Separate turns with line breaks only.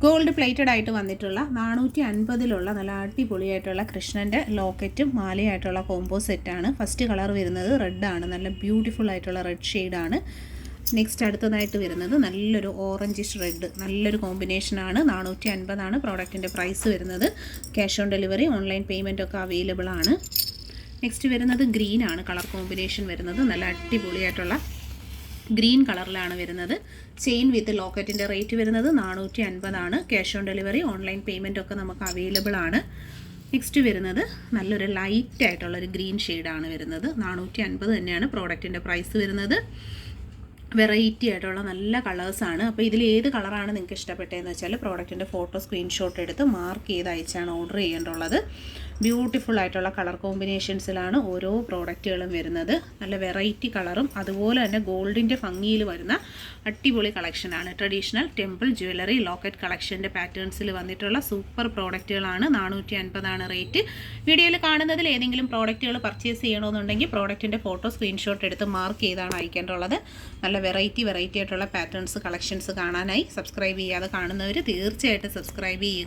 Gold plated ആയിട്ട് വന്നിട്ടുള്ള 450 നല്ല അടിപൊളിയായിട്ടുള്ള കൃഷ്ണൻ്റെ ലോക്കറ്റും മാലയായിട്ടുള്ള കോംബോ സെറ്റാണ്. ഫസ്റ്റ് കളർ വരുന്നത് റെഡാണ്, നല്ല ബ്യൂട്ടിഫുൾ ആയിട്ടുള്ള റെഡ് ഷെയ്ഡാണ്. നെക്സ്റ്റ് അടുത്തതായിട്ട് വരുന്നത് നല്ലൊരു ഓറഞ്ചിഷ് റെഡ്, നല്ലൊരു കോമ്പിനേഷനാണ്. 450 പ്രോഡക്റ്റിൻ്റെ പ്രൈസ് വരുന്നത്. Cash on delivery, online payment ഒക്കെ അവൈലബിൾ ആണ്. നെക്സ്റ്റ് വരുന്നത് ഗ്രീൻ ആണ് കളർ കോമ്പിനേഷൻ വരുന്നത്. നല്ല അടിപൊളിയായിട്ടുള്ള ഗ്രീൻ കളറിലാണ് വരുന്നത്. ചെയിൻ വിത്ത് ലോക്കറ്റിൻ്റെ റേറ്റ് വരുന്നത് 450. Cash on delivery, online payment ഒക്കെ നമുക്ക് അവൈലബിൾ ആണ്. നെക്സ്റ്റ് വരുന്നത് നല്ലൊരു ലൈറ്റ് ആയിട്ടുള്ളൊരു ഗ്രീൻ ഷെയ്ഡാണ് വരുന്നത്. 450 തന്നെയാണ് പ്രോഡക്റ്റിൻ്റെ പ്രൈസ് വരുന്നത്. വെറൈറ്റി ആയിട്ടുള്ള നല്ല കളേഴ്സാണ്. അപ്പോൾ ഇതിൽ ഏത് കളറാണ് നിങ്ങൾക്ക് ഇഷ്ടപ്പെട്ടതെന്ന് വെച്ചാൽ പ്രോഡക്റ്റിൻ്റെ ഫോട്ടോ സ്ക്രീൻഷോട്ട് എടുത്ത് മാർക്ക് ചെയ്ത് അയച്ചാണ് ഓർഡർ ചെയ്യേണ്ടുള്ളത്. ബ്യൂട്ടിഫുൾ ആയിട്ടുള്ള കളർ കോമ്പിനേഷൻസിലാണ് ഓരോ പ്രോഡക്റ്റുകളും വരുന്നത്. നല്ല വെറൈറ്റി കളറും അതുപോലെ തന്നെ ഗോൾഡിൻ്റെ ഭംഗിയിൽ വരുന്ന അടിപൊളി കളക്ഷനാണ്. ട്രഡീഷണൽ ടെമ്പിൾ ജ്വല്ലറി ലോക്കറ്റ് കളക്ഷൻ്റെ പാറ്റേൺസിൽ വന്നിട്ടുള്ള സൂപ്പർ പ്രോഡക്റ്റുകളാണ്. 450 റേറ്റ്. വീഡിയോയിൽ കാണുന്നതിൽ ഏതെങ്കിലും പ്രോഡക്റ്റുകൾ പർച്ചേസ് ചെയ്യണമെന്നുണ്ടെങ്കിൽ പ്രോഡക്റ്റിൻ്റെ ഫോട്ടോ സ്ക്രീൻഷോട്ട് എടുത്ത് മാർക്ക് ചെയ്താണ് അയക്കേണ്ടുള്ളത്. നല്ല വെറൈറ്റി ആയിട്ടുള്ള പാറ്റേൺസ് കളക്ഷൻസ് കാണാനായി സബ്സ്ക്രൈബ് ചെയ്യാതെ കാണുന്നവർ തീർച്ചയായിട്ടും സബ്സ്ക്രൈബ് ചെയ്യുക.